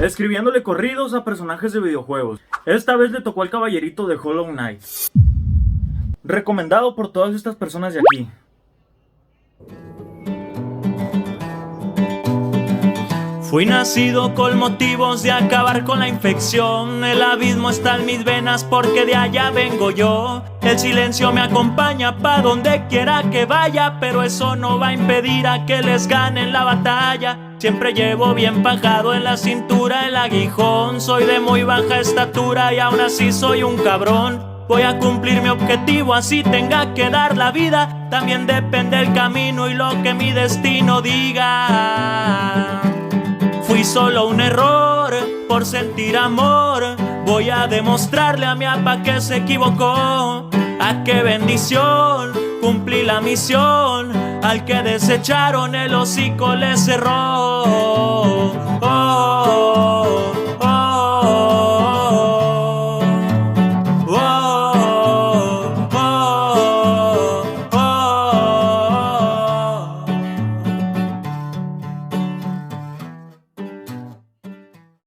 escribiéndole corridos a personajes de videojuegos. Esta vez le tocó al caballerito de Hollow Knight. Recomendado por todas estas personas de aquí. Fui nacido con motivos de acabar con la infección. El abismo está en mis venas porque de allá vengo yo. El silencio me acompaña pa' donde quiera que vaya, pero eso no va a impedir a que les ganen la batalla. Siempre llevo bien pagado en la cintura el aguijón. Soy de muy baja estatura y aún así soy un cabrón. Voy a cumplir mi objetivo así tenga que dar la vida. También depende el camino y lo que mi destino diga. Fui solo un error por sentir amor. Voy a demostrarle a mi apa que se equivocó. ¡Ah, qué bendición! Cumplí la misión. Al que desecharon el hocico le cerró. Oh.